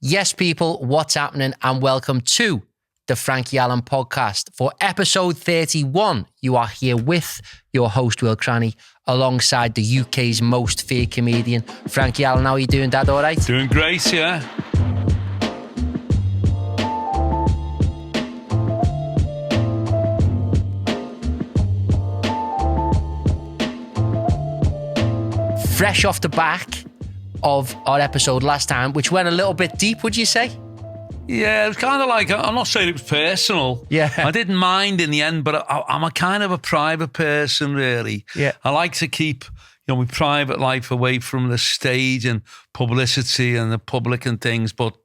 Yes, people, what's happening? And welcome to the Frankie Allen Podcast. For episode 31, you are here with your host, Will Cranny, alongside the UK's most feared comedian, Frankie Allen. How are you doing, Dad? All right? Doing great, yeah. Fresh off the back of our episode last time, which went a little bit deep, would you say? Yeah, it was kind of like, I'm not saying it was personal. Yeah. I didn't mind in the end, but I'm a kind of a private person, really. Yeah. I like to keep, my private life away from the stage and publicity and the public and things, but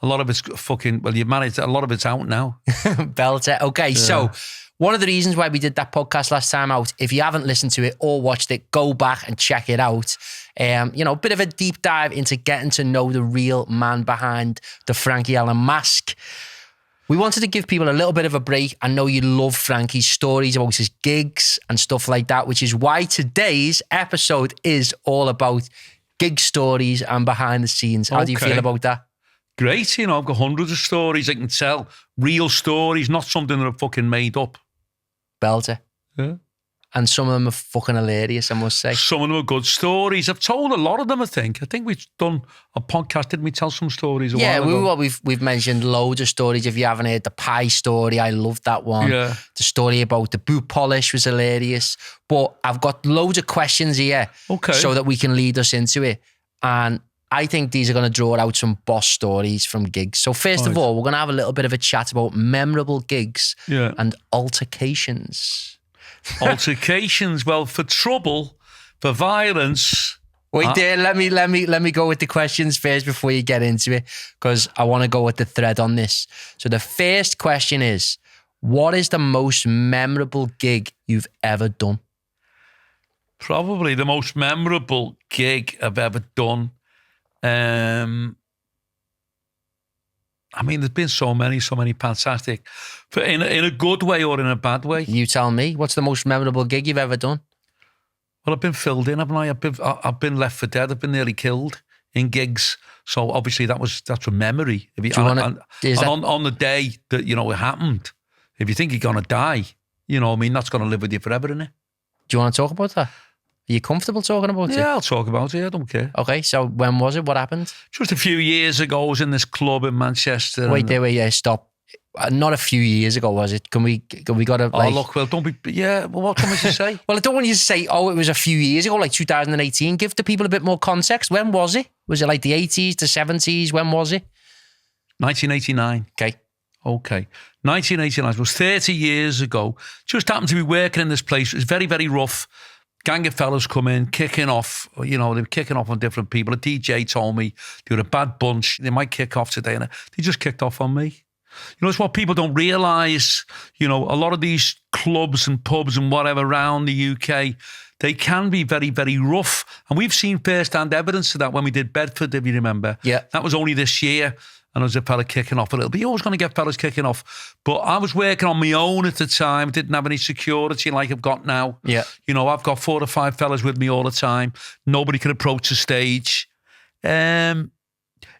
a lot of it's you managed, a lot of it's out now. Belter. Okay, yeah. So one of the reasons why we did that podcast last time out, if you haven't listened to it or watched it, go back and check it out. A bit of a deep dive into getting to know the real man behind the Frankie Allen mask. We wanted to give people a little bit of a break. I know you love Frankie's stories about his gigs and stuff like that, which is why today's episode is all about gig stories and behind the scenes. How do you feel about that? Great. I've got hundreds of stories I can tell. Real stories, not something that I've fucking made up. Belter. Yeah. And some of them are fucking hilarious, I must say. Some of them are good stories. I've told a lot of them, I think. I think we've done a podcast, didn't we? Tell some stories a while ago. We've mentioned loads of stories. If you haven't heard the pie story, I loved that one. Yeah. The story about the boot polish was hilarious. But I've got loads of questions here so that we can lead us into it. And I think these are going to draw out some boss stories from gigs. So first of all, we're going to have a little bit of a chat about memorable gigs and altercations. Altercations, well, for trouble, for violence. Wait there, let me go with the questions first before you get into it, because I want to go with the thread on this. So the first question is, what is the most memorable gig you've ever done? Probably the most memorable gig I've ever done. There's been so many fantastic, in a good way or in a bad way. You tell me, what's the most memorable gig you've ever done? Well, I've been filled in, haven't I? I've been left for dead. I've been nearly killed in gigs. So obviously that's a memory. On the day that, it happened, if you think you're going to die, that's going to live with you forever, isn't it? Do you want to talk about that? Are you comfortable talking about it? Yeah, I'll talk about it. I don't care. Okay, so when was it? What happened? Just a few years ago, I was in this club in Manchester. Stop. Not a few years ago, was it? Can we got to like... Oh, look, well, don't be... Yeah, well, what can we say? Well, I don't want you to say, it was a few years ago, like 2018. Give the people a bit more context. When was it? Was it like the 80s, the 70s? When was it? 1989. Okay. 1989 was 30 years ago. Just happened to be working in this place. It was very, very rough. Gang of fellas come in, kicking off, they were kicking off on different people. A DJ told me they were a bad bunch. They might kick off today. And they just kicked off on me. It's what people don't realise. A lot of these clubs and pubs and whatever around the UK, they can be very, very rough. And we've seen first-hand evidence of that when we did Bedford, if you remember. Yeah. That was only this year. And there was a fella kicking off a little bit. You're always going to get fellas kicking off. But I was working on my own at the time. Didn't have any security like I've got now. Yeah. I've got 4 or 5 fellas with me all the time. Nobody can approach the stage. In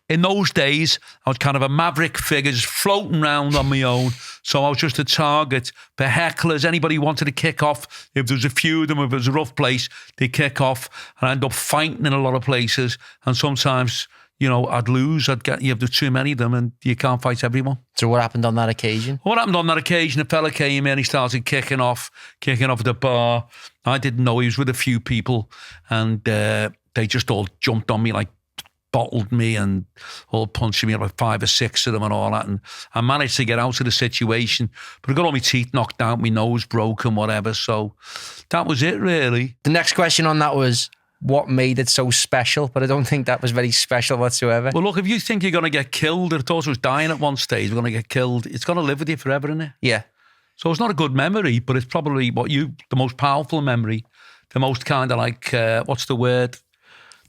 those days, I was kind of a maverick figure, just floating around on my own. So I was just a target for hecklers. Anybody who wanted to kick off, if there was a few of them, if it was a rough place, they'd kick off. And I'd end up fighting in a lot of places. And sometimes... I'd lose. There's too many of them and you can't fight everyone. So what happened on that occasion? What happened on that occasion, a fella came in, he started kicking off at the bar. I didn't know he was with a few people and they just all jumped on me, like bottled me and all punching me, about 5 or 6 of them and all that. And I managed to get out of the situation, but I got all my teeth knocked out, my nose broken, whatever. So that was it, really. The next question on that was, what made it so special? But I don't think that was very special whatsoever. Well, look, if you think you're going to get killed, I thought I was dying at one stage, we're going to get killed, it's going to live with you forever, isn't it? Yeah. So it's not a good memory, but it's probably the most powerful memory, the most kind of like, what's the word?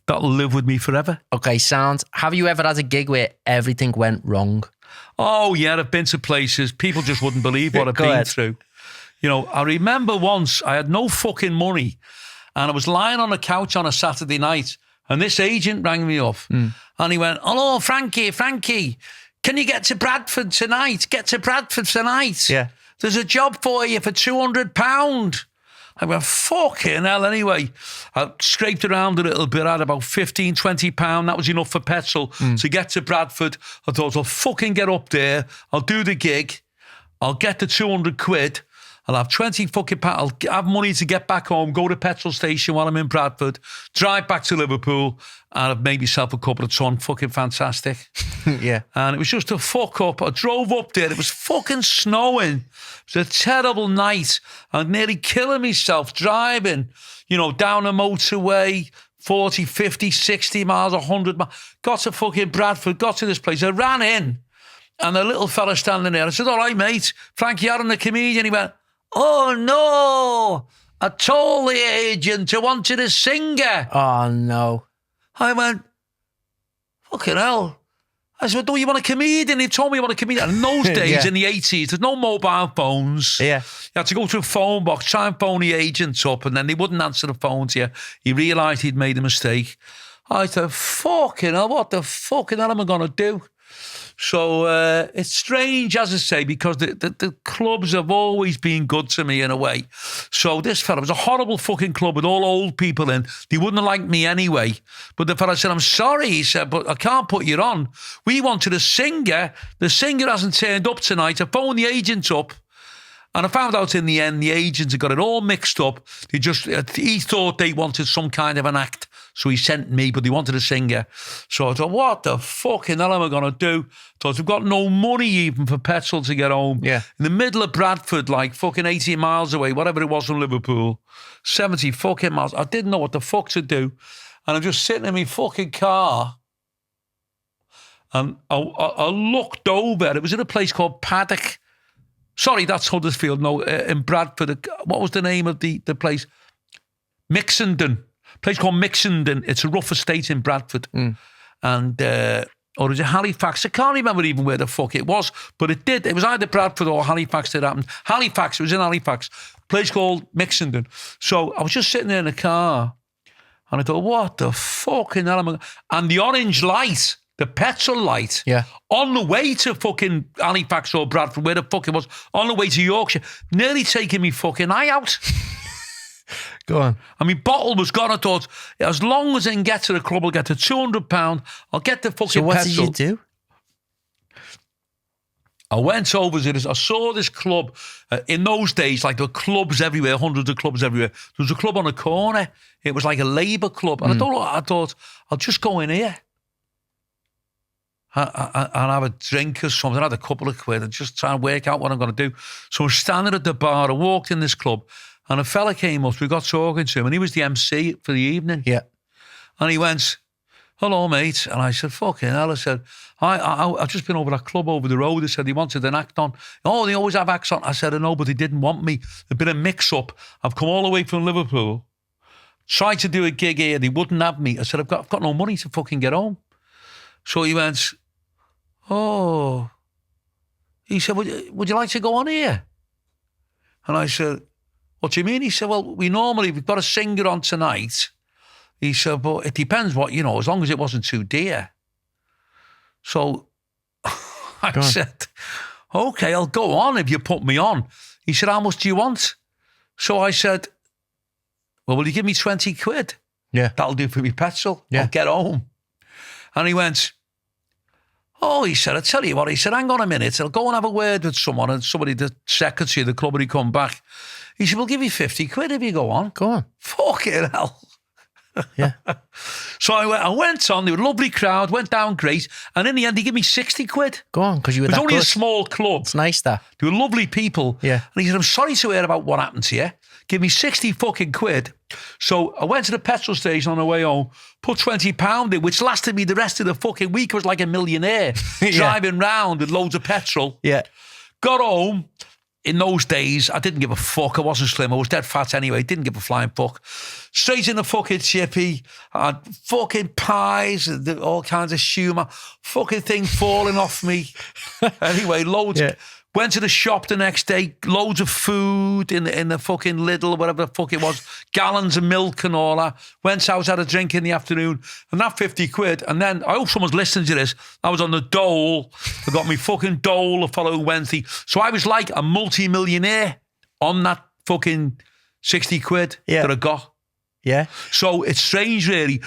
That'll live with me forever. Okay, sound. Have you ever had a gig where everything went wrong? Oh, yeah, I've been to places, people just wouldn't believe what I've been through. I remember once I had no fucking money and I was lying on a couch on a Saturday night And this agent rang me up and he went, hello, Frankie, can you get to Bradford tonight? Yeah. There's a job for you for £200. I went, fucking hell, anyway. I scraped around a little bit. I had about £15, £20. That was enough for petrol to get to Bradford. I thought, I'll fucking get up there. I'll do the gig. I'll get the 200 quid. I'll have 20 fucking pounds. I'll have money to get back home, go to the petrol station while I'm in Bradford, drive back to Liverpool, and I've made myself a couple of ton. Fucking fantastic. Yeah. And it was just a fuck up. I drove up there. It was fucking snowing. It was a terrible night. I'm nearly killing myself driving, down a motorway, 40, 50, 60 miles, 100 miles. Got to fucking Bradford, got to this place. I ran in, and a little fella standing there. I said, all right, mate, Frankie Allen, the comedian. He went, oh, no, I told the agent I wanted a singer. Oh, no. I went, fucking hell. I said, do you want a comedian? He told me you want a comedian. And in those days, in the 80s, there's no mobile phones. Yeah. You had to go to a phone box, try and phone the agent up, and then they wouldn't answer the phone to you. He realised he'd made a mistake. I said, fucking hell, what the fucking hell am I going to do? So it's strange, as I say, because the clubs have always been good to me in a way. So this fella was a horrible fucking club with all old people in. They wouldn't have liked me anyway. But the fella said, I'm sorry, he said, but I can't put you on. We wanted a singer. The singer hasn't turned up tonight. I phoned the agent up. And I found out in the end, the agents had got it all mixed up. He thought they wanted some kind of an act. So he sent me, but they wanted a singer. So I thought, what the fucking hell am I going to do? Thought, I've got no money even for petrol to get home. Yeah. In the middle of Bradford, like fucking 80 miles away, whatever it was from Liverpool, 70 fucking miles. I didn't know what the fuck to do. And I'm just sitting in my fucking car. And I looked over. It was in a place called Paddock. Sorry, that's Huddersfield. No, in Bradford. What was the name of the place? Mixenden. Place called Mixenden. It's a rough estate in Bradford. And, or is it Halifax? I can't remember even where the fuck it was, but it did. It was either Bradford or Halifax that happened. Halifax, it was in Halifax. Place called Mixenden. So I was just sitting there in the car and I thought, what the fucking hell am I? And the orange light, the petrol light, on the way to fucking Halifax or Bradford, where the fuck it was, on the way to Yorkshire, nearly taking me fucking eye out. Go on. I mean, bottle was gone. I thought, as long as I can get to the club, I'll get the £200. I'll get the fucking So what petrol. did you do? I went over to this. I saw this club. In those days, like there were clubs everywhere, hundreds of clubs everywhere. There was a club on a corner. It was like a Labour club. And I thought, I'll just go in here and have a drink or something. I had a couple of quid and just try and work out what I'm going to do. So I was standing at the bar. I walked in this club. And a fella came up, we got talking to him, and he was the MC for the evening. Yeah. And he went, hello, mate. And I said, fucking hell. I said, I've just been over that club over the road. They said they wanted an act on. Oh, they always have acts on. I said, I know, but they didn't want me. There'd been a mix-up. I've come all the way from Liverpool, tried to do a gig here. They wouldn't have me. I said, I've got no money to fucking get home. So he went, oh. He said, would you like to go on here? And I said, what do you mean? He said, well, we've got a singer on tonight. He said, but it depends what, as long as it wasn't too dear. So I said, okay, I'll go on if you put me on. He said, how much do you want? So I said, well, will you give me 20 quid? Yeah. That'll do for me petrol. Yeah. I'll get home. And he went, oh, he said, I'll tell you what. He said, hang on a minute. I'll go and have a word with someone. And somebody, the secretary of the club, when he come back. He said, we'll give you 50 quid if you go on. Go on. Fucking hell. Yeah. So I went on. They were a lovely crowd. Went down great. And in the end, they gave me 60 quid. Go on, because you were It was that only good. a small club. It's nice, that. They were lovely people. Yeah. And he said, I'm sorry to hear about what happened to you. Give me 60 fucking quid. So I went to the petrol station on the way home, put £20 in, which lasted me the rest of the fucking week. I was like a millionaire, driving round with loads of petrol. Yeah. Got home. In those days, I didn't give a fuck. I wasn't slim. I was dead fat anyway. Didn't give a flying fuck. Straight in the fucking chippy. I had fucking pies, all kinds of humour. Fucking thing falling off me. Anyway, loads. Yeah. Went to the shop the next day, loads of food in the fucking Lidl, whatever the fuck it was, gallons of milk and all that. Went out, had a drink in the afternoon, and that 50 quid. And then, I hope someone's listening to this, I was on the Dole. I got me fucking Dole the following Wednesday. So I was like a multi-millionaire on that fucking 60 quid that I got. Yeah. So it's strange, really.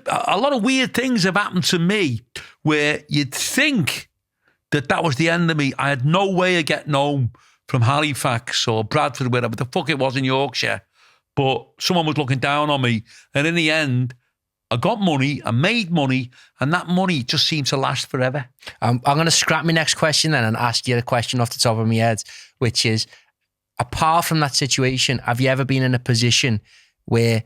A lot of weird things have happened to me where you'd think that was the end of me. I had no way of getting home from Halifax or Bradford, wherever the fuck it was in Yorkshire. But someone was looking down on me. And in the end, I got money, I made money, and that money just seemed to last forever. I'm going to scrap my next question then and ask you a question off the top of my head, which is, apart from that situation, have you ever been in a position where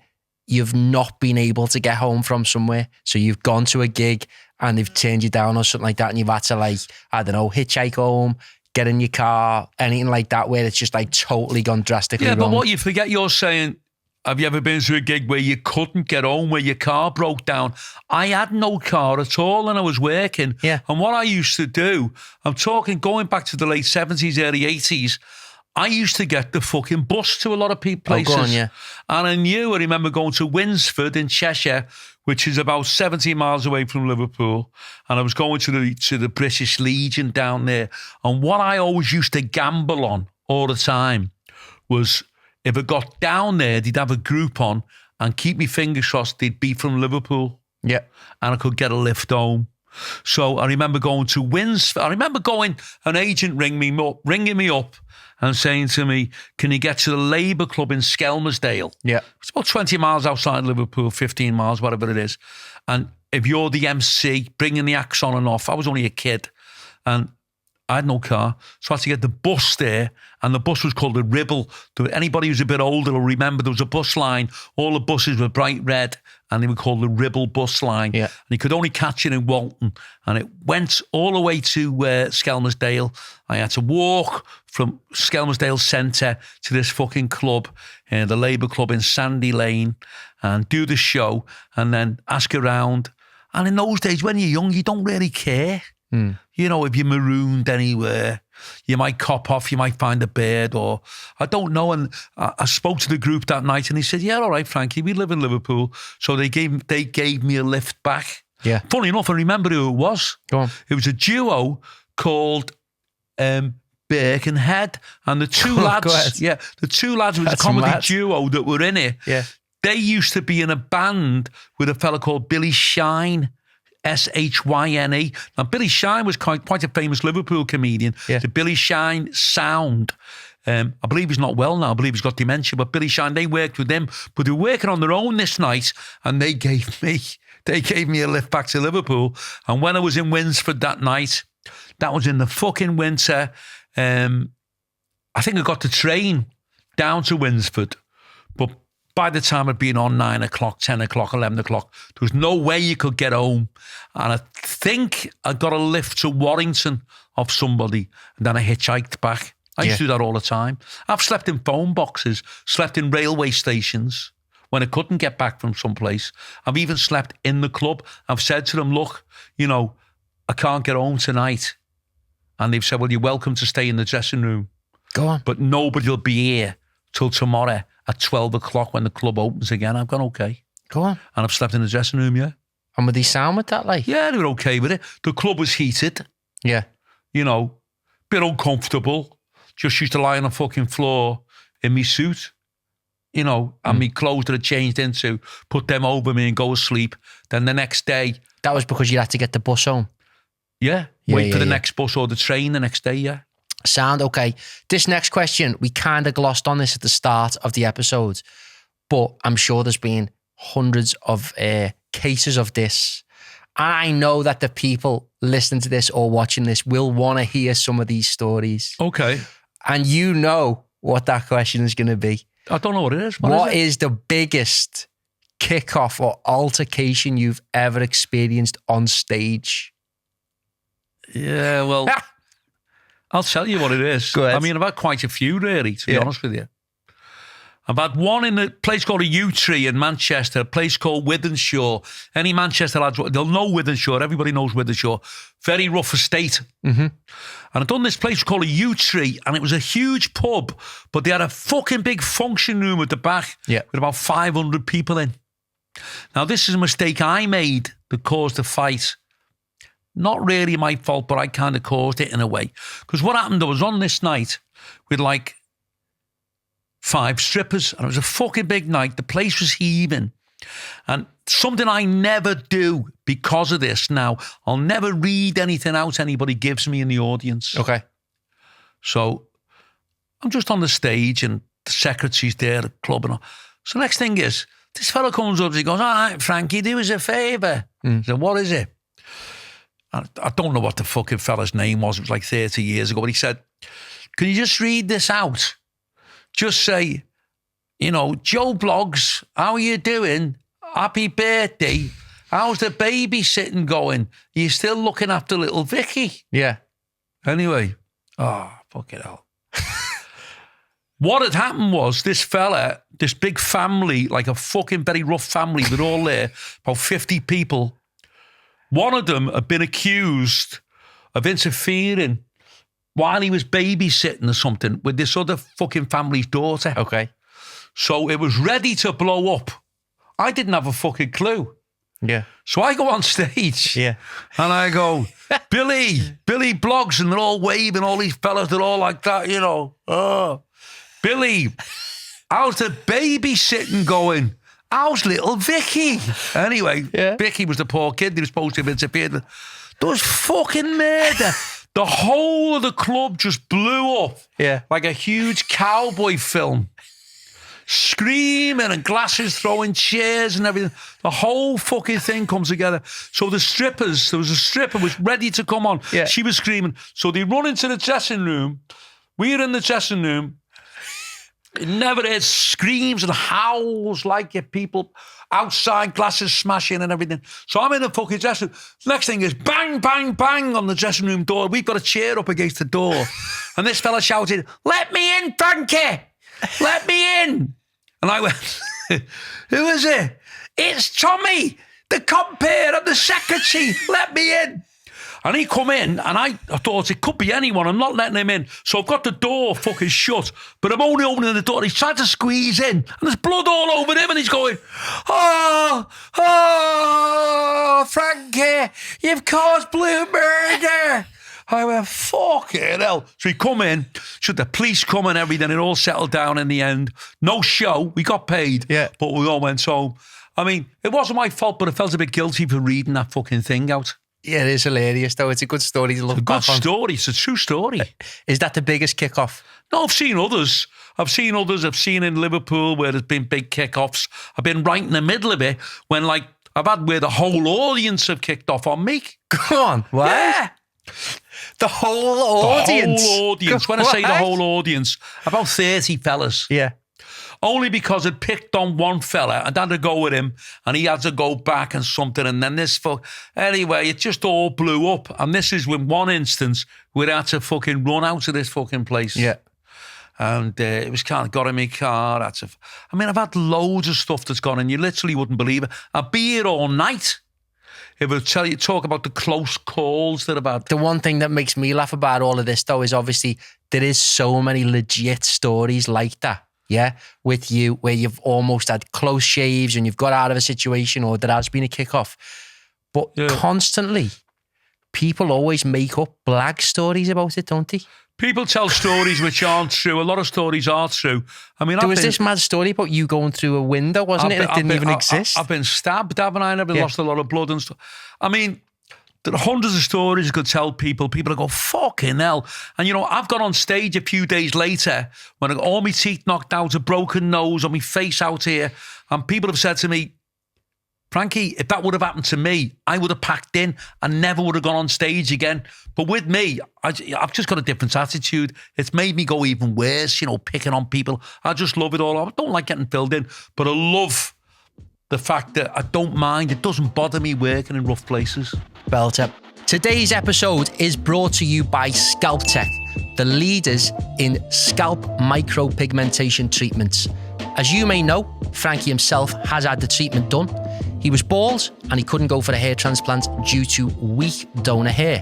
you've not been able to get home from somewhere? So you've gone to a gig and they've turned you down or something like that, and you've had to, like, I don't know, hitchhike home, get in your car, anything like that, where it's just like totally gone drastically wrong. Yeah, but what you forget, you're saying, have you ever been to a gig where you couldn't get home, where your car broke down? I had no car at all and I was working. Yeah. And what I used to do, I'm talking going back to the late 70s, early 80s, I used to get the fucking bus to a lot of places. Oh, go on, yeah. And I remember going to Winsford in Cheshire, which is about 70 miles away from Liverpool. And I was going to the British Legion down there. And what I always used to gamble on all the time was, if it got down there, they'd have a group on, and keep me fingers crossed, they'd be from Liverpool. Yeah. And I could get a lift home. So I remember going to Winsford. I remember an agent ringing me up and saying to me, can you get to the Labour Club in Skelmersdale? Yeah. It's about 20 miles outside Liverpool, 15 miles, whatever it is. And if you're the MC, bringing the acts on and off, I was only a kid. And I had no car, so I had to get the bus there, and the bus was called the Ribble. Anybody who's a bit older will remember there was a bus line. All the buses were bright red, and they were called the Ribble bus line. Yeah. And you could only catch it in Walton, and it went all the way to Skelmersdale. I had to walk from Skelmersdale Centre to this fucking club, the Labour Club in Sandy Lane, and do the show, and then ask around. And in those days, when you're young, you don't really care. You know, if you're marooned anywhere, you might cop off, you might find a bed, or I don't know. And I spoke to the group that night, and he said, yeah, all right, Frankie, we live in Liverpool. So they gave me a lift back. Yeah. Funny enough, I remember who it was. Go on. It was a duo called Burke and Head. And the two lads, the two lads was a comedy duo that were in it. Yeah. They used to be in a band with a fella called Billy Shine. Shine. Now, Billy Shine was quite a famous Liverpool comedian. Yeah. The Billy Shine sound. I believe he's not well now. I believe he's got dementia. But Billy Shine, they worked with him. But they were working on their own this night, and they gave me a lift back to Liverpool. And when I was in Winsford that night, that was in the fucking winter. I think I got the train down to Winsford, but by the time I'd been on 9 o'clock, 10 o'clock, 11 o'clock, there was no way you could get home. And I think I got a lift to Warrington off somebody, and then I hitchhiked back. I used to do that all the time. I've slept in phone boxes, slept in railway stations when I couldn't get back from someplace. I've even slept in the club. I've said to them, look, you know, I can't get home tonight. And they've said, well, you're welcome to stay in the dressing room. Go on. But nobody will be here till tomorrow at 12 o'clock when the club opens again. I've gone, okay. Go on. And I've slept in the dressing room, yeah. And were they sound with that, like? Yeah, they were okay with it. The club was heated. Yeah. You know, bit uncomfortable. Just used to lie on the fucking floor in me suit, you know, and me clothes that I changed into, put them over me and go to sleep. Then the next day. That was because you had to get the bus home? Yeah. Wait for the next bus or the train the next day, yeah. Sound okay. This next question, we kind of glossed on this at the start of the episode, but I'm sure there's been hundreds of cases of this. And I know that the people listening to this or watching this will want to hear some of these stories. Okay. And you know what that question is going to be. I don't know what it is. What is the biggest kickoff or altercation you've ever experienced on stage? Yeah, well... I'll tell you what it is. Go ahead. I mean, I've had quite a few, really, to be honest with you. I've had one in a place called a Yew Tree in Manchester, a place called Wythenshawe. Any Manchester lads, they'll know Wythenshawe. Everybody knows Wythenshawe. Very rough estate. Mm-hmm. And I've done this place called a Yew Tree, and it was a huge pub, but they had a fucking big function room at the back with about 500 people in. Now, this is a mistake I made that caused the fight. Not really my fault, but I kind of caused it in a way. Because what happened, I was on this night with like 5 strippers, and it was a fucking big night. The place was heaving. And something I never do because of this now, I'll never read anything out anybody gives me in the audience. Okay. So I'm just on the stage and the secretary's there, the club and all. So next thing is, this fella comes up and he goes, all right, Frankie, do us a favour. I said, what is it? I don't know what the fucking fella's name was. It was like 30 years ago. But he said, can you just read this out? Just say, you know, Joe Bloggs, how are you doing? Happy birthday. How's the babysitting going? Are you still looking after little Vicky? Yeah. Anyway, fucking hell. What had happened was this fella, this big family, like a fucking very rough family, they're all there, about 50 people. One of them had been accused of interfering while he was babysitting or something with this other fucking family's daughter. Okay. So it was ready to blow up. I didn't have a fucking clue. Yeah. So I go on stage. Yeah. And I go, Billy Bloggs, and they're all waving, all these fellas, they're all like that, you know. Oh, Billy, how's the babysitting going? How's little Vicky? Anyway, Vicky was the poor kid they were supposed to have interfered with. There was fucking murder. The whole of the club just blew up. Yeah. Like a huge cowboy film. Screaming and glasses throwing, chairs and everything. The whole fucking thing comes together. So the strippers, there was a stripper was ready to come on. Yeah. She was screaming. So they run into the dressing room. We're in the dressing room. It never heard screams and howls like it, people outside, glasses smashing and everything. So I'm in the fucking dressing room. Next thing is bang, bang, bang on the dressing room door. We've got a chair up against the door. And this fella shouted, let me in, Frankie. Let me in. And I went, who is it? It's Tommy, the compere of the secretary. Let me in. And he come in, and I thought it could be anyone. I'm not letting him in. So I've got the door fucking shut, but I'm only opening the door. He's trying to squeeze in, and there's blood all over him, and he's going, oh, Frankie, you've caused blue murder. I went, fucking hell. So he come in, should the police come and everything, it all settled down in the end. No show, we got paid, but we all went home. I mean, it wasn't my fault, but I felt a bit guilty for reading that fucking thing out. Yeah, it is hilarious, though. It's a good story to look back on. It's a good story. It's a true story. Is that the biggest kickoff? No, I've seen others. I've seen in Liverpool where there's been big kickoffs. I've been right in the middle of it when, like, I've had where the whole audience have kicked off on me. Go on. What? Yeah. The whole audience? The whole audience. When I say the whole audience, about 30 fellas. Yeah. Only because it picked on one fella and had to go with him and he had to go back and something and then this anyway, it just all blew up. And this is with one instance we had to fucking run out of this fucking place. Yeah. And it was kind of got in my car. I've had loads of stuff that's gone and you literally wouldn't believe it. I'd be here all night. It will talk about the close calls that I've had. The one thing that makes me laugh about all of this though is obviously there is so many legit stories like that. Yeah, with you, where you've almost had close shaves and you've got out of a situation or there has been a kickoff. But constantly, people always make up blag stories about it, don't they? People tell stories which aren't true. A lot of stories are true. I mean, there was this mad story about you going through a window, wasn't it? That didn't even exist. I've been stabbed, haven't I? I've lost a lot of blood and stuff. I mean, there are hundreds of stories you could tell people. People go, fucking hell. And, you know, I've gone on stage a few days later when I got all my teeth knocked out, a broken nose, on my face out here. And people have said to me, Frankie, if that would have happened to me, I would have packed in and never would have gone on stage again. But with me, I've just got a different attitude. It's made me go even worse, you know, picking on people. I just love it all. I don't like getting filled in, but I love the fact that I don't mind. It doesn't bother me working in rough places. Belter. Today's episode is brought to you by Scalptec, the leaders in scalp micropigmentation treatments. As you may know, Frankie himself has had the treatment done. He was bald and he couldn't go for a hair transplant due to weak donor hair.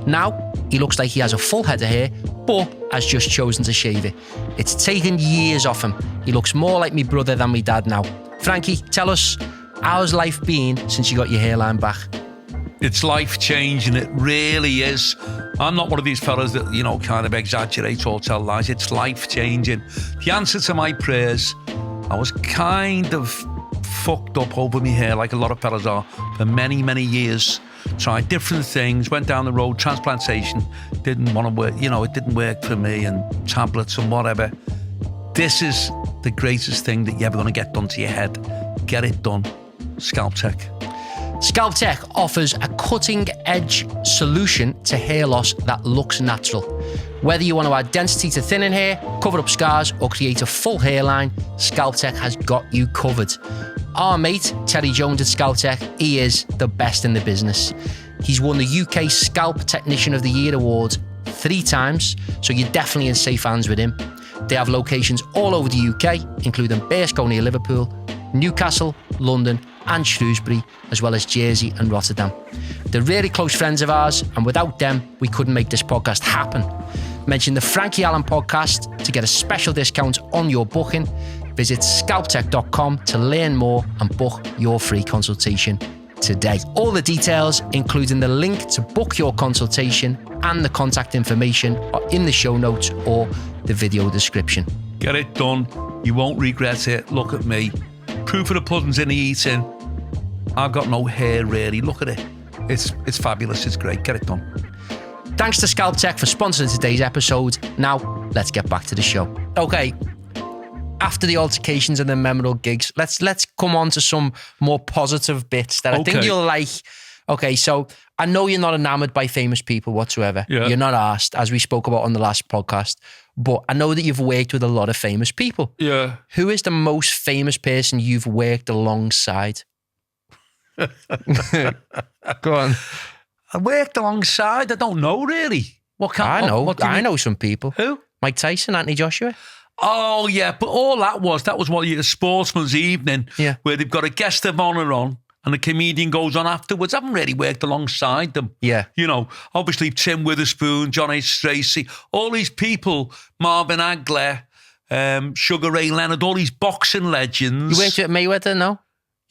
Now, he looks like he has a full head of hair, but has just chosen to shave it. It's taken years off him. He looks more like me brother than me dad now. Frankie, tell us, how's life been since you got your hairline back? It's life-changing. It really is. I'm not one of these fellas that, kind of exaggerate or tell lies. It's life-changing. The answer to my prayers, I was kind of fucked up over my hair like a lot of fellas are for many, many years. Tried different things, went down the road, transplantation, didn't want to work, it didn't work for me, and tablets and whatever. This is the greatest thing that you're ever going to get done to your head. Get it done. Scalptec. Scalptec offers a cutting-edge solution to hair loss that looks natural. Whether you want to add density to thinning hair, cover up scars, or create a full hairline, Scalptec has got you covered. Our mate, Terry Jones at Scalptec, he is the best in the business. He's won the UK Scalp Technician of the Year award 3 times, so you're definitely in safe hands with him. They have locations all over the UK, including Bearscow near Liverpool, Newcastle, London, and Shrewsbury, as well as Jersey and Rotterdam. They're really close friends of ours, and without them, we couldn't make this podcast happen. Mention the Frankie Allen Podcast to get a special discount on your booking. Visit scalptec.com to learn more and book your free consultation today. All the details, including the link to book your consultation and the contact information, are in the show notes or the video description. Get it done. You won't regret it. Look at me. Proof of the pudding's in the eating. I've got no hair really. Look at it. It's fabulous. It's great. Get it done. Thanks to Scalptec for sponsoring today's episode. Now, let's get back to the show. Okay, after the altercations and the memorable gigs, let's come on to some more positive bits that I think you'll like. Okay, so I know you're not enamored by famous people whatsoever. Yeah. You're not asked, as we spoke about on the last podcast. But I know that you've worked with a lot of famous people. Yeah. Who is the most famous person you've worked alongside? Go on. I worked alongside. I don't know really. I know some people. Who? Mike Tyson, Anthony Joshua. Oh yeah, but all that was what a sportsman's evening. Yeah. Where they've got a guest of honour on, and the comedian goes on afterwards. I haven't really worked alongside them. Yeah. Obviously Tim Witherspoon, John H. Tracy, all these people, Marvin Hagler, Sugar Ray Leonard, all these boxing legends. You worked with Mayweather, no?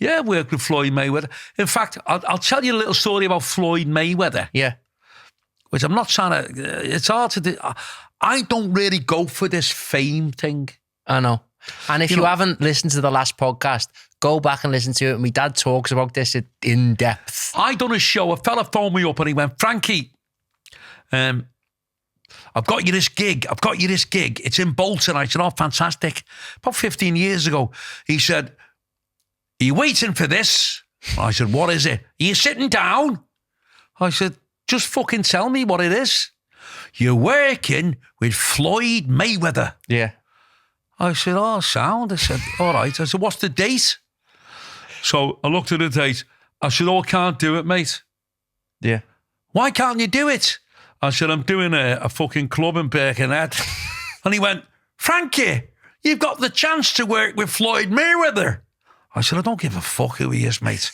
Yeah, I worked with Floyd Mayweather. In fact, I'll tell you a little story about Floyd Mayweather. Yeah. Which I'm not trying to, it's hard to do. I don't really go for this fame thing. I know. And if you haven't listened to the last podcast, go back and listen to it. My dad talks about this in depth. I done a show. A fella phoned me up and he went, Frankie, I've got you this gig. It's in Bolton. I said, oh, fantastic. About 15 years ago. He said, are you waiting for this? I said, what is it? Are you sitting down? I said, just fucking tell me what it is. You're working with Floyd Mayweather. Yeah. I said, oh, sound. I said, all right. I said, what's the date? So I looked at the date. I said, oh, I can't do it, mate. Yeah. Why can't you do it? I said, I'm doing a fucking club in Birkenhead. And he went, Frankie, you've got the chance to work with Floyd Mayweather. I said, I don't give a fuck who he is, mate.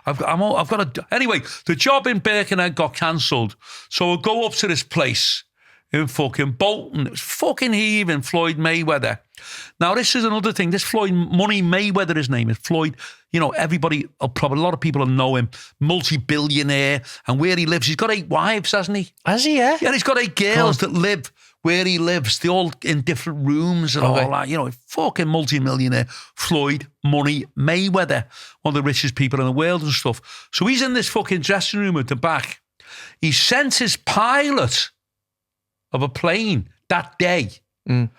Anyway, the job in Birkenhead got cancelled. So I go up to this place in fucking Bolton. It was fucking heaving, Floyd Mayweather. Now, this is another thing. This Floyd Money Mayweather, his name is Floyd. Everybody, probably a lot of people know him. Multi-billionaire. And where he lives, he's got 8 wives, hasn't he? Has he, yeah? Yeah, he's got 8 girls that live where he lives. They're all in different rooms and all that. Fucking multi-millionaire. Floyd Money Mayweather. One of the richest people in the world and stuff. So he's in this fucking dressing room at the back. He sent his pilot of a plane that day to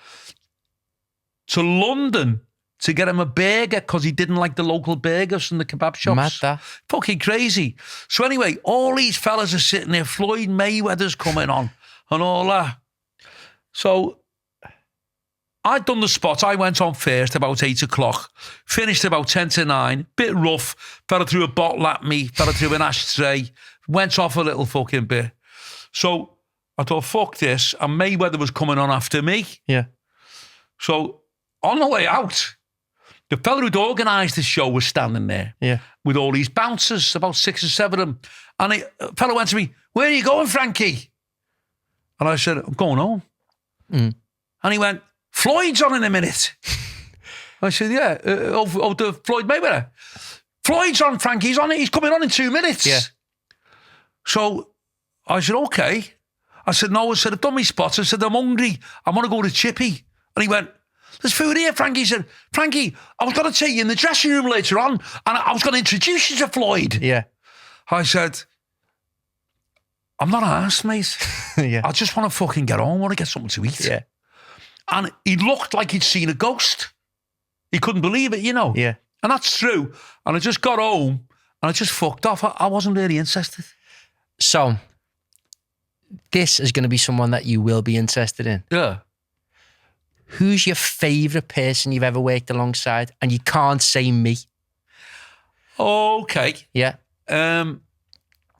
London to get him a burger because he didn't like the local burgers from the kebab shops. Mad that. Fucking crazy. So anyway, all these fellas are sitting there. Floyd Mayweather's coming on and all that. So I'd done the spot. I went on first about 8 o'clock. Finished about 10 to 9. Bit rough. Fella threw a bottle at me. Fella threw an ashtray. Went off a little fucking bit. So I thought, fuck this. And Mayweather was coming on after me. Yeah. So on the way out, the fella who'd organised the show was standing there with all these bouncers, about 6 or 7 of them. And a fella went to me, "Where are you going, Frankie?" And I said, "I'm going home." And he went, "Floyd's on in a minute." I said, "Yeah, the Floyd Mayweather. Floyd's on, Frankie. He's coming on in 2 minutes." Yeah. So I said, "Okay." I said, "No," I said, "I've done my spots." I said, "I'm hungry. I want to go to Chippy." And he went, "There's food here, Frankie." He said, "Frankie, I was going to take you in the dressing room later on, and I was going to introduce you to Floyd." Yeah. I said, "I'm not arsed, mate. I just want to fucking get home. I want to get something to eat." Yeah. And he looked like he'd seen a ghost. He couldn't believe it, Yeah. And that's true. And I just got home and I just fucked off. I wasn't really interested. So, this is going to be someone that you will be interested in. Yeah. Who's your favourite person you've ever worked alongside? And you can't say me. Okay. Yeah.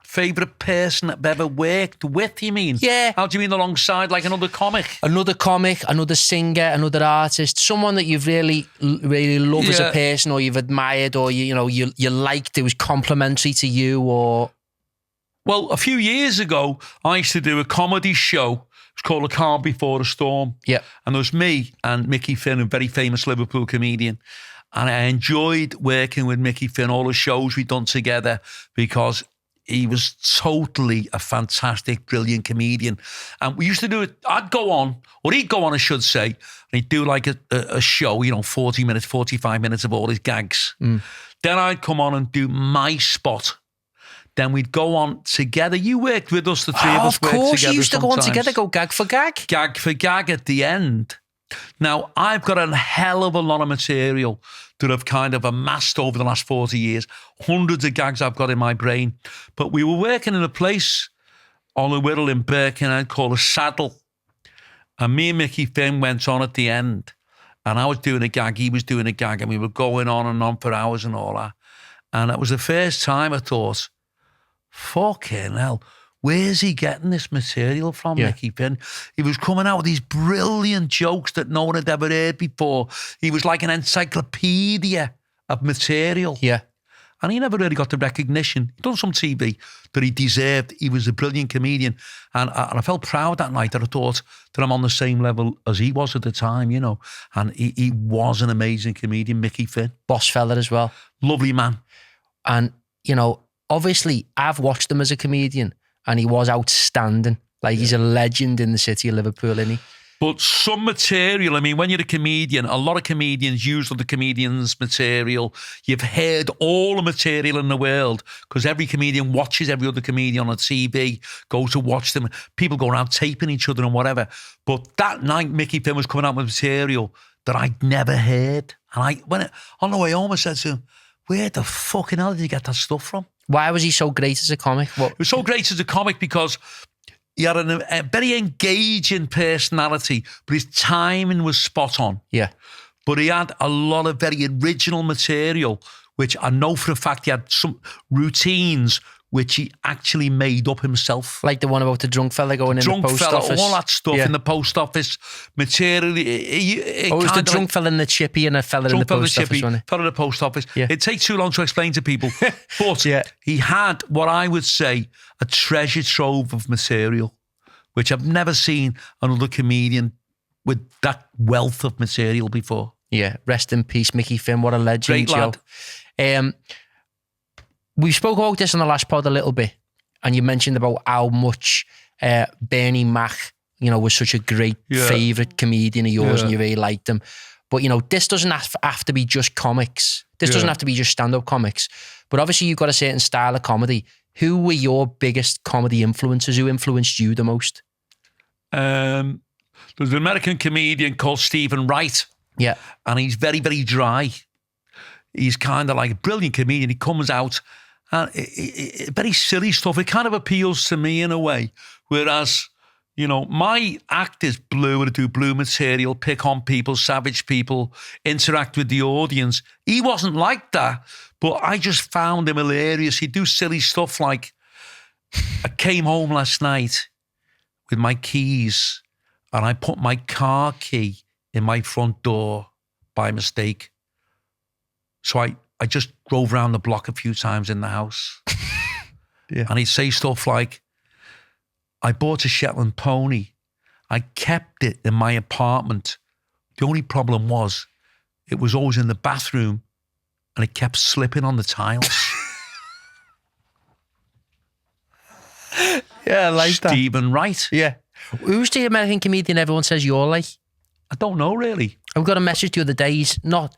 Favourite person I've ever worked with, you mean? Yeah. How do you mean alongside, like another comic? Another comic, another singer, another artist, someone that you've really loved as a person, or you've admired, or you liked, it was complimentary to you, or... Well, a few years ago, I used to do a comedy show. It's called A Calm Before a Storm. Yeah. And there was me and Mickey Finn, a very famous Liverpool comedian. And I enjoyed working with Mickey Finn, all the shows we'd done together, because he was totally a fantastic, brilliant comedian. And we used to do it, he'd go on, I should say, and he'd do like a show, 40 minutes, 45 minutes of all his gags. Then I'd come on and do my spot. Then we'd go on together. You worked with us, the three of us worked together. Of course, you used to go on together, go gag for gag. Gag for gag at the end. Now, I've got a hell of a lot of material that I've kind of amassed over the last 40 years. Hundreds of gags I've got in my brain. But we were working in a place on the Wirral in Birkenhead called a Saddle. And me and Mickey Finn went on at the end. And I was doing a gag, he was doing a gag, and we were going on and on for hours and all that. And it was the first time I thought, fucking hell, where's he getting this material from, Mickey Finn? He was coming out with these brilliant jokes that no one had ever heard before. He was like an encyclopedia of material. Yeah. And he never really got the recognition. He'd done some TV that he deserved. He was a brilliant comedian. And I felt proud that night that I thought that I'm on the same level as he was at the time, And he was an amazing comedian, Mickey Finn. Boss fella as well. Lovely man. And, obviously, I've watched him as a comedian, and he was outstanding. Like, he's a legend in the city of Liverpool, isn't he? But some material, when you're a comedian, a lot of comedians use other comedians' material. You've heard all the material in the world because every comedian watches every other comedian on TV, goes to watch them. People go around taping each other and whatever. But that night, Mickey Finn was coming out with material that I'd never heard. And on the way home, I said to him, where the fucking hell did you get that stuff from? Why was he so great as a comic? He was so great as a comic because he had a very engaging personality, but his timing was spot on. Yeah. But he had a lot of very original material, which I know for a fact he had some routines which he actually made up himself. Like the one about the drunk fella going in the post office. All that stuff in the post office material. It was the drunk fella in the chippy and a fella in the post office, wasn't it? Fella in the post office. Yeah. It takes too long to explain to people. But he had what I would say a treasure trove of material, which I've never seen another comedian with that wealth of material before. Yeah, rest in peace, Mickey Finn. What a legend. Great lad. We spoke about this on the last pod a little bit, and you mentioned about how much Bernie Mac, was such a great favourite comedian of yours, and you really liked him. But, this doesn't have to be just comics. This doesn't have to be just stand-up comics. But obviously you've got a certain style of comedy. Who were your biggest comedy influences? Who influenced you the most? There's an American comedian called Stephen Wright. Yeah. And he's very, very dry. He's kind of like a brilliant comedian. He comes out and very silly stuff. It kind of appeals to me in a way. Whereas, my act is blue. I do blue material, pick on people, savage people, interact with the audience. He wasn't like that, but I just found him hilarious. He'd do silly stuff like, I came home last night with my keys and I put my car key in my front door by mistake. So I just drove around the block a few times in the house. Yeah. And he'd say stuff like, I bought a Shetland pony. I kept it in my apartment. The only problem was it was always in the bathroom and it kept slipping on the tiles. Yeah, I like that. Stephen Wright. Yeah. Who's the American comedian everyone says you're like? I don't know, really. I got a message the other day. He's not...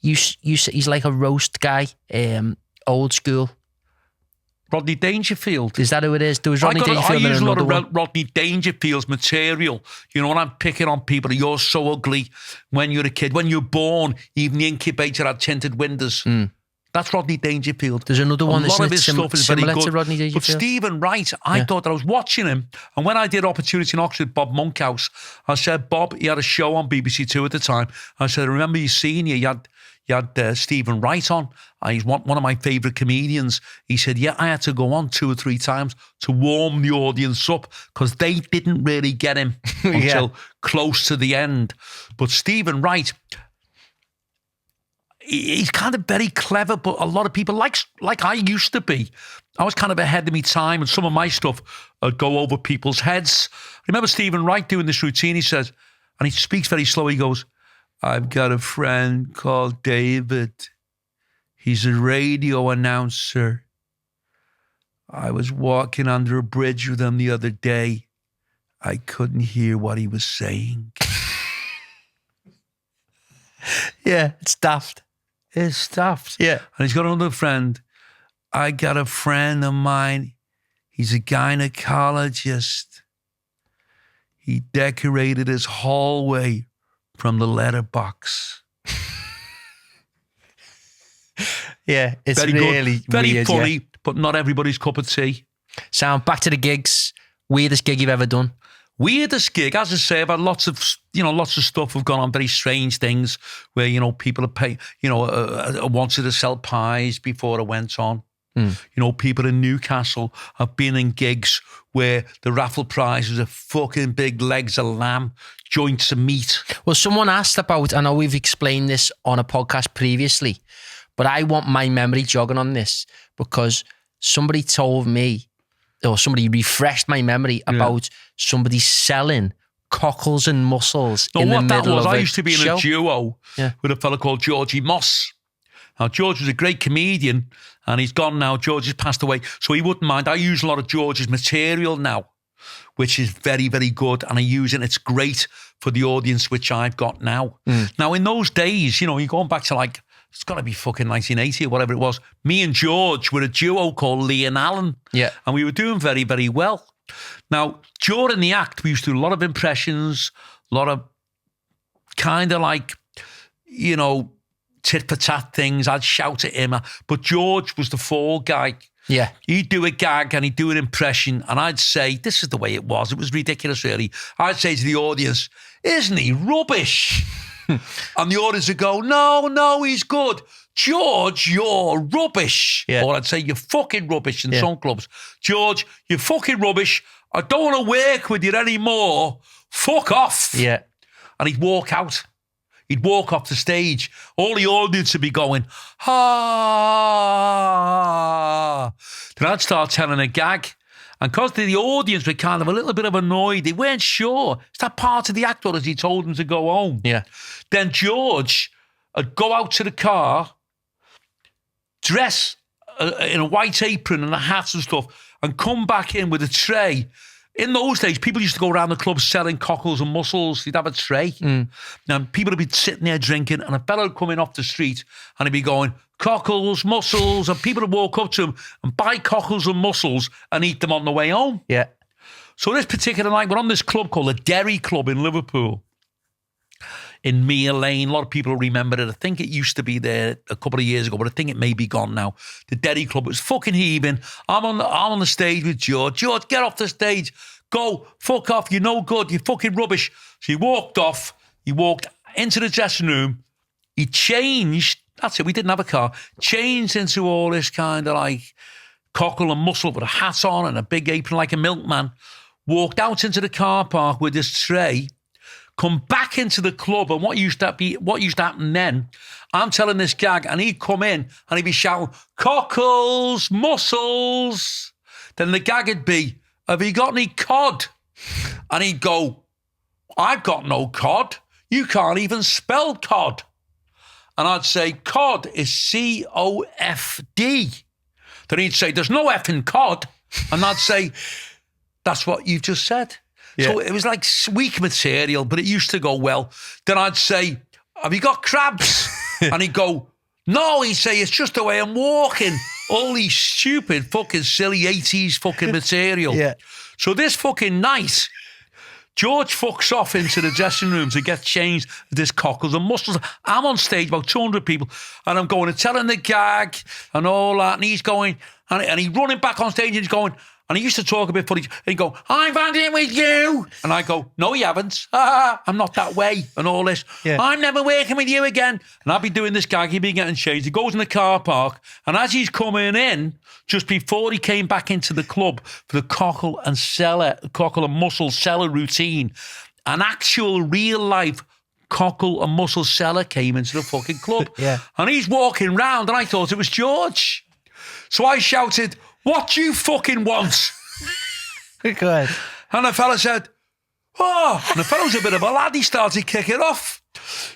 He's like a roast guy, old school. Rodney Dangerfield. Is that who it is? There was Rodney Dangerfield. I use a lot of one. Rodney Dangerfield's material. You know, when I'm picking on people, you're so ugly when you're a kid. When you're born, even the incubator had tinted windows. That's Rodney Dangerfield. There's another one that's a lot of his stuff is very similar good. to Rodney Dangerfield. But Stephen Wright, I thought that I was watching him. And when I did Opportunity in Oxford, Bob Monkhouse, I said, Bob, he had a show on BBC Two at the time. I said, I remember you seeing you had Stephen Wright on. He's one of my favourite comedians. He said, yeah, I had to go on 2 or 3 times to warm the audience up because they didn't really get him until close to the end. But Stephen Wright, he's kind of very clever, but a lot of people, like I used to be, I was kind of ahead of my time, and some of my stuff would go over people's heads. I remember Stephen Wright doing this routine. He says, and he speaks very slow, he goes, I've got a friend called David. He's a radio announcer. I was walking under a bridge with him the other day. I couldn't hear what he was saying. Yeah, it's daft. It's daft. Yeah. And he's got another friend. I got a friend of mine. He's a gynecologist. He decorated his hallway from the letterbox. Yeah, it's very really good. Very weird, funny, yeah. but not everybody's cup of tea. Sound back to the gigs. Weirdest gig you've ever done? Weirdest gig, as I say, I've had lots of stuff have gone on, very strange things where, people are paying, I wanted to sell pies before I went on. People in Newcastle have been in gigs where the raffle prize was a fucking big legs of lamb, joints of meat. Well, someone asked about, I know we've explained this on a podcast previously, but I want my memory jogging on this because somebody told me, or somebody refreshed my memory about somebody selling cockles and mussels in the middle of a I used to be in show. a duo with a fella called Georgie Moss. Now, George was a great comedian and he's gone now. George has passed away, so he wouldn't mind. I use a lot of George's material now, which is very, very good, and I use it. It's great for the audience which I've got now. Now, in those days, you're going back to it's got to be fucking 1980 or whatever it was. Me and George were a duo called Lee and Alan. Yeah. And we were doing very, very well. Now, during the act, we used to do a lot of impressions, a lot of kind of tit for tat things. I'd shout at him. But George was the fall guy. Yeah. He'd do a gag and he'd do an impression, and I'd say, this is the way it was. It was ridiculous, really. I'd say to the audience, isn't he rubbish? And the audience would go, no, he's good. George, you're rubbish. Yeah. Or I'd say, you're fucking rubbish in some clubs. George, you're fucking rubbish. I don't want to work with you anymore. Fuck off. Yeah. And he'd walk out. He'd walk off the stage. All the audience would be going, ah. Then I'd start telling a gag. And because the audience were kind of a little bit of annoyed, they weren't sure. Is that part of the act, or as he told them to go home? Yeah. Then George would go out to the car, dress in a white apron and a hat and stuff, and come back in with a tray. In those days, people used to go around the club selling cockles and mussels. He'd have a tray. Now, people would be sitting there drinking, and a fellow would come in off the street, and he'd be going, cockles, mussels, and people would walk up to him and buy cockles and mussels and eat them on the way home. Yeah. So this particular night, we're on this club called the Derry Club in Liverpool, in Mere Lane. A lot of people remember it. I think it used to be there a couple of years ago, but I think it may be gone now. The Derry Club, it was fucking heaving. I'm on the stage with George. George, get off the stage. Go, fuck off. You're no good. You're fucking rubbish. So he walked off. He walked into the dressing room. He changed. That's it. We didn't have a car. Changed into all this kind of cockle and mussel with a hat on and a big apron like a milkman. Walked out into the car park with this tray, come back into the club. And what used to happen then, I'm telling this gag, and he'd come in and he'd be shouting, cockles, mussels. Then the gag would be, have you got any cod? And he'd go, I've got no cod. You can't even spell cod. And I'd say, cod is C-O-F-D. Then he'd say, there's no F in cod. And I'd say, that's what you've just said. Yeah. So it was like weak material, but it used to go well. Then I'd say, have you got crabs? And he'd go, no. He'd say, it's just the way I'm walking. All these stupid fucking silly 80s fucking material. Yeah. So this fucking night, George fucks off into the dressing room to get changed. This cockles and mussels. I'm on stage, about 200 people, and I'm going and telling the gag and all that. And he's going, and he's running back on stage and he's going, and he used to talk a bit funny. And he'd go, I've had it with you. And I go, no, you haven't. I'm not that way. And all this. Yeah. I'm never working with you again. And I'd be doing this gag. He'd be getting changed. He goes in the car park. And as he's coming in, just before he came back into the club for the cockle and mussel seller routine, an actual real life cockle and mussel seller came into the fucking club. Yeah. And he's walking round, and I thought it was George. So I shouted, what do you fucking want? Good. And the fella said, oh. And the fella was a bit of a lad. He started kicking off.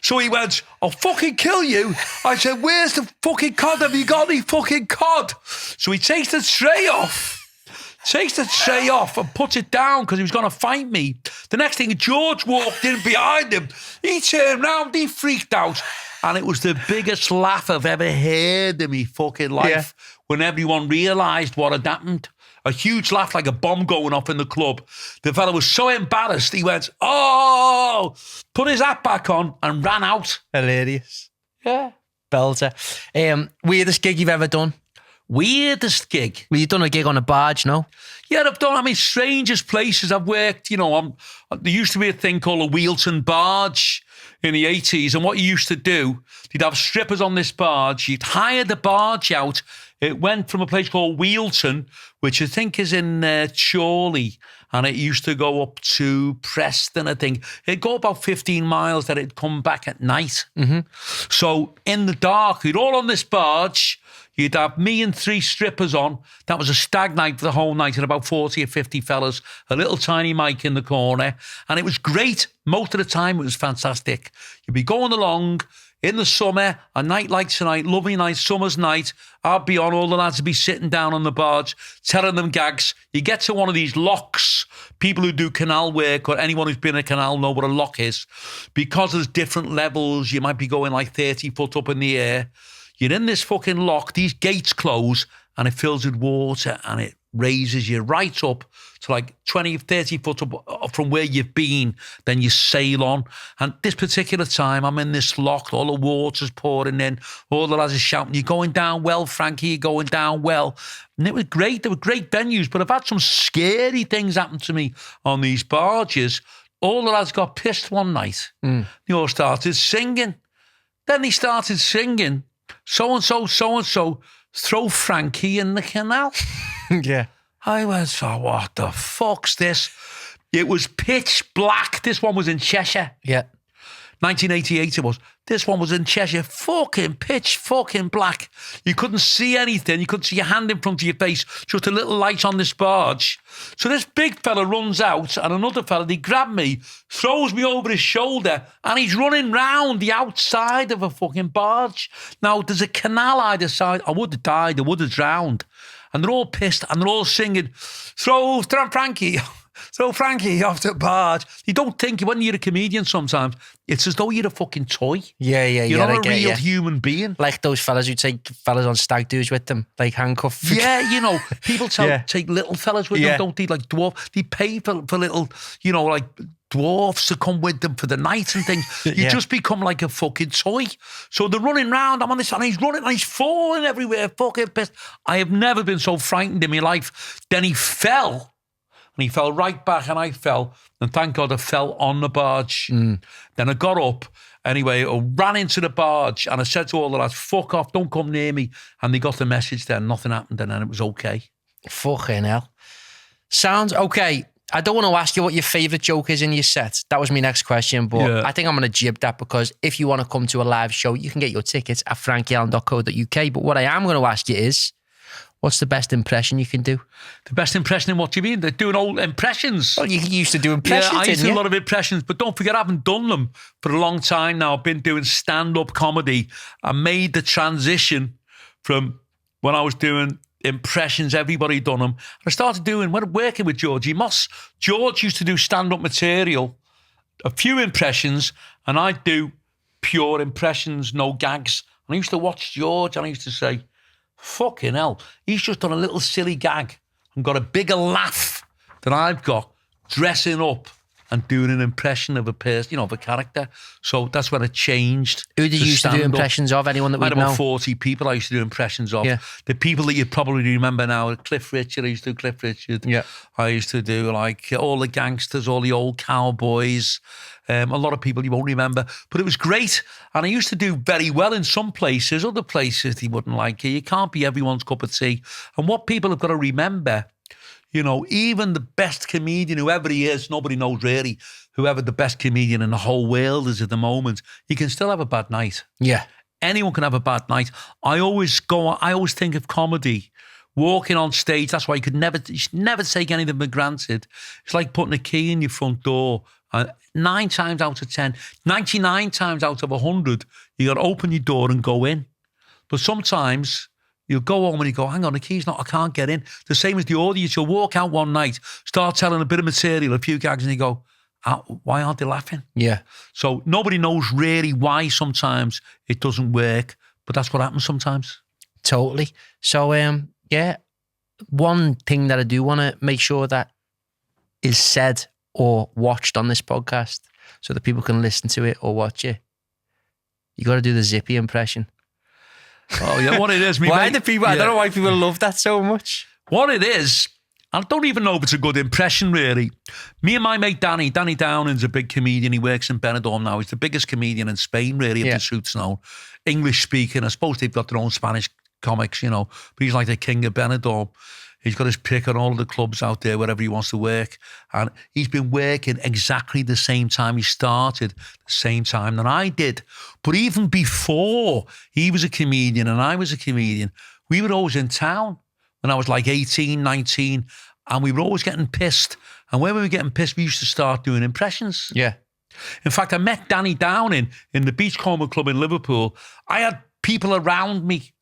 So he went, I'll fucking kill you. I said, where's the fucking cod? Have you got any fucking cod? So he takes the tray off and puts it down because he was going to fight me. The next thing, George walked in behind him. He turned round, he freaked out. And it was the biggest laugh I've ever heard in my fucking life when everyone realised what had happened. A huge laugh, like a bomb going off in the club. The fella was so embarrassed, he went, oh, put his hat back on and ran out. Hilarious. Yeah. Belter. Weirdest gig you've ever done? Weirdest gig? Well, you've done a gig on a barge, no? Yeah, I've done, strangest places I've worked. There used to be a thing called a Wheelton Barge in the 80s. And what you used to do, you'd have strippers on this barge. You'd hire the barge out. It went from a place called Wheelton, which I think is in Chorley, and it used to go up to Preston, I think. It'd go about 15 miles, then it'd come back at night. Mm-hmm. So in the dark, you'd all on this barge. You'd have me and 3 strippers on. That was a stag night for the whole night, and about 40 or 50 fellas, a little tiny mic in the corner. And it was great. Most of the time, it was fantastic. You'd be going along in the summer, a night like tonight, lovely night, summer's night. I'd be on, all the lads would be sitting down on the barge, telling them gags. You get to one of these locks. People who do canal work, or anyone who's been in a canal, know what a lock is. Because there's different levels, you might be going like 30 foot up in the air. You're in this fucking lock, these gates close, and it fills with water, and it raises you right up to like 20, 30 foot up from where you've been. Then you sail on. And this particular time, I'm in this lock, all the water's pouring in, all the lads are shouting, you're going down well, Frankie, you're going down well. And it was great. They were great venues, but I've had some scary things happen to me on these barges. All the lads got pissed one night. They all started singing. Then they started singing, so-and-so, throw Frankie in the canal. Yeah. I went, oh, what the fuck's this? It was pitch black. This one was in Cheshire. Yeah. 1988 it was. This one was in Cheshire. Fucking pitch fucking black. You couldn't see anything. You couldn't see your hand in front of your face. Just a little light on this barge. So this big fella runs out, and another fella, they grab me, throws me over his shoulder, and he's running round the outside of a fucking barge. Now, there's a canal either side. I would have died. I would have drowned. And they're all pissed, and they're all singing, throw Frankie off the barge. You don't think, when you're a comedian sometimes, it's as though you're a fucking toy. Yeah. You're not a real human being. Like those fellas who take fellas on stag do's with them, like handcuffed. Yeah, people take little fellas with them, don't they? Like dwarf. They pay for little, like dwarfs to come with them for the night and things. You just become like a fucking toy. So they're running round. I'm on this, and he's running, and he's falling everywhere, fucking pissed. I have never been so frightened in my life. Then he fell. And he fell right back, and I fell. And thank God I fell on the barge. Then I got up. Anyway, I ran into the barge, and I said to all the lads, fuck off, don't come near me. And they got the message then. Nothing happened, and then it was okay. Fucking hell. Sounds okay. I don't want to ask you what your favourite joke is in your set. That was my next question, but I think I'm going to jib that, because if you want to come to a live show, you can get your tickets at frankieallen.co.uk. But what I am going to ask you is, what's the best impression you can do? The best impression in what do you mean? They're doing old impressions. Well, you used to do impressions, I used to didn't do you? a lot of impressions, but don't forget, I haven't done them for a long time now. I've been doing stand-up comedy. I made the transition from when I was doing impressions, everybody done them. I started doing, when working with Georgie Moss, George used to do stand-up material, a few impressions, and I'd do pure impressions, no gags. And I used to watch George, and I used to say, fucking hell, he's just done a little silly gag and got a bigger laugh than I've got dressing up and doing an impression of a person, of a character. So that's when it changed. Who did you used to do impressions of? Anyone that we know? know? About 40 people I used to do impressions of. Yeah. The people that you probably remember now, Cliff Richard, I used to do Cliff Richard. Yeah. I used to do like all the gangsters, all the old cowboys. A lot of people you won't remember, but it was great. And I used to do very well in some places. Other places they wouldn't like it. You can't be everyone's cup of tea. And what people have got to remember, even the best comedian, whoever he is, nobody knows really, whoever the best comedian in the whole world is at the moment, you can still have a bad night. Yeah. Anyone can have a bad night. I always think of comedy, walking on stage. That's why you should never take anything for granted. It's like putting a key in your front door. 9 times out of 10, 99 times out of 100, you got to open your door and go in. But sometimes you'll go home and you go, hang on, the key's not, I can't get in. The same as the audience. You'll walk out one night, start telling a bit of material, a few gags, and you go, why aren't they laughing? Yeah. So nobody knows really why sometimes it doesn't work, but that's what happens sometimes. Totally. So, one thing that I do want to make sure that is said or watched on this podcast so that people can listen to it or watch it, you got to do the Zippy impression. Oh, yeah, what it is. I don't know why people love that so much. What it is, I don't even know if it's a good impression, really. Me and my mate Danny Downing's a big comedian. He works in Benidorm now. He's the biggest comedian in Spain, really, if the truth's known. English speaking. I suppose they've got their own Spanish comics, but he's like the king of Benidorm. He's got his pick on all of the clubs out there, wherever he wants to work. And he's been working exactly the same time he started, the same time that I did. But even before he was a comedian and I was a comedian, we were always in town when I was like 18, 19, and we were always getting pissed. And when we were getting pissed, we used to start doing impressions. Yeah. In fact, I met Danny Downing in the Beachcomber Club in Liverpool. I had people around me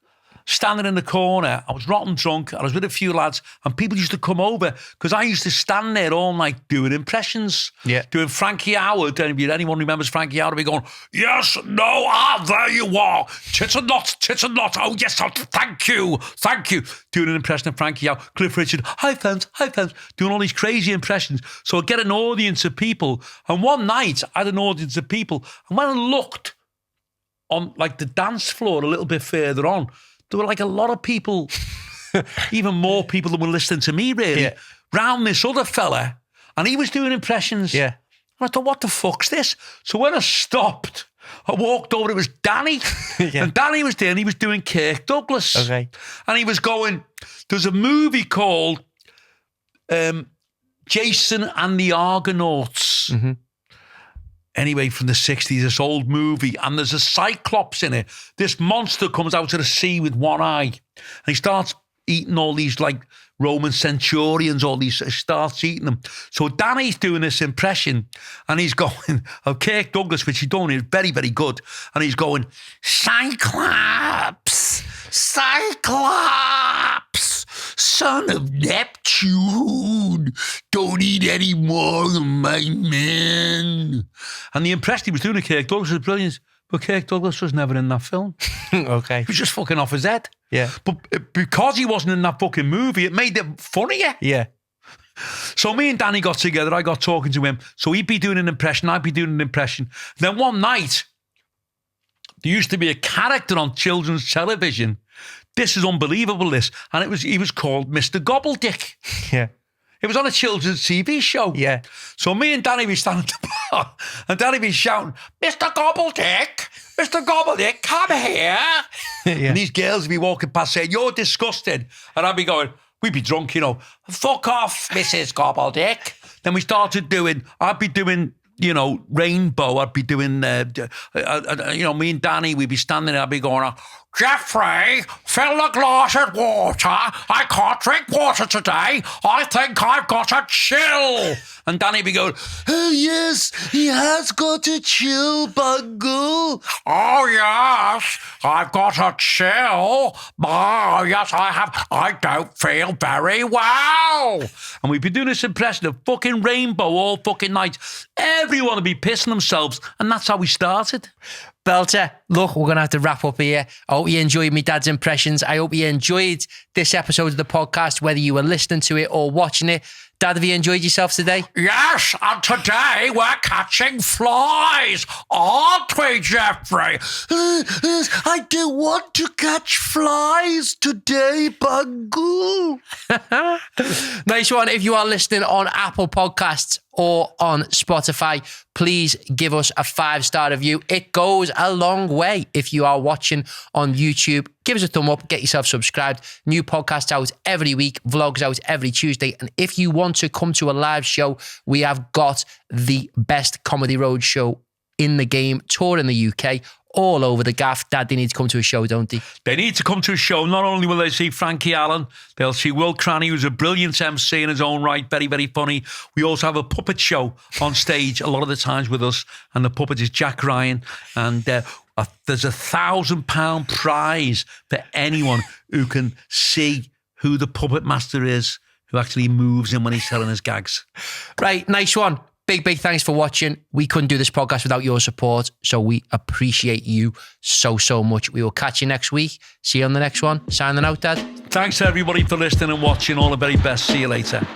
standing in the corner. I was rotten drunk. I was with a few lads, and people used to come over because I used to stand there all night doing impressions. Yeah. Doing Frankie Howard. And if anyone remembers Frankie Howard, I'd be going, yes, no, there you are. Tits and not. Oh, yes, thank you. Doing an impression of Frankie Howard. Cliff Richard, hi fans. Doing all these crazy impressions. So I'd get an audience of people. And one night, I had an audience of people. And when I looked on like the dance floor a little bit further on, there were like a lot of people, even more people than were listening to me, really, round this other fella. And he was doing impressions. Yeah. And I thought, what the fuck's this? So when I stopped, I walked over, it was Danny. And Danny was there and he was doing Kirk Douglas. Okay. And he was going, there's a movie called Jason and the Argonauts. Mm-hmm. Anyway, from the 60s, this old movie, and there's a cyclops in it. This monster comes out of the sea with one eye, and he starts eating all these, like, Roman centurions, starts eating them. So Danny's doing this impression, and he's going, of Kirk Douglas, which he's doing, is very, very good, and he's going, Cyclops, son of Neptune, don't eat any more of my men. And the impression he was doing of Kirk Douglas was brilliant, but Kirk Douglas was never in that film. Okay. He was just fucking off his head. Yeah. But because he wasn't in that fucking movie, it made it funnier. Yeah. So me and Danny got together, I got talking to him, so he'd be doing an impression, I'd be doing an impression. Then one night, there used to be a character on children's television. This is unbelievable, this. And he was called Mr. Gobbledick. Yeah. It was on a children's TV show. Yeah. So me and Danny be standing at the bar, and Danny be shouting, Mr. Gobbledick, come here. Yeah. And these girls would be walking past saying, you're disgusting. And I'd be going, we'd be drunk, fuck off, Mrs. Gobbledick. Then we started I'd be doing, Rainbow. I'd be doing, me and Danny, we'd be standing there, I'd be going, Jeffrey, fill the glass with water. I can't drink water today. I think I've got a chill. And Danny would be going, oh, yes, he has got a chill, Bungle. Oh, yes, I've got a chill. Oh, yes, I have. I don't feel very well. And we'd be doing this impression of fucking Rainbow all fucking night. Everyone would be pissing themselves. And that's how we started. Belter, look, we're going to have to wrap up here. I hope you enjoyed me dad's impressions. I hope you enjoyed this episode of the podcast, whether you were listening to it or watching it. Dad, have you enjoyed yourself today? Yes, and today we're catching flies, aren't we, Jeffrey? I do want to catch flies today, Bungle. Nice one. If you are listening on Apple Podcasts or on Spotify, please give us a 5-star review. It goes a long way. If you are watching on YouTube, give us a thumb up, get yourself subscribed. New podcasts out every week, vlogs out every Tuesday. And if you want to come to a live show, we have got the best comedy road show in the game, tour in the UK, all over the gaff. Dad, they need to come to a show, don't they? They need to come to a show. Not only will they see Frankie Allen, they'll see Will Cranny, who's a brilliant MC in his own right, very, very funny. We also have a puppet show on stage a lot of the times with us, and the puppet is Jack Ryan. And there's a £1,000 prize for anyone who can see who the puppet master is, who actually moves him when he's telling his gags. Right, nice one. Big thanks for watching. We couldn't do this podcast without your support, so we appreciate you so much. We will catch you next week. See you on the next one. Signing out, Dad. Thanks, everybody, for listening and watching. All the very best. See you later.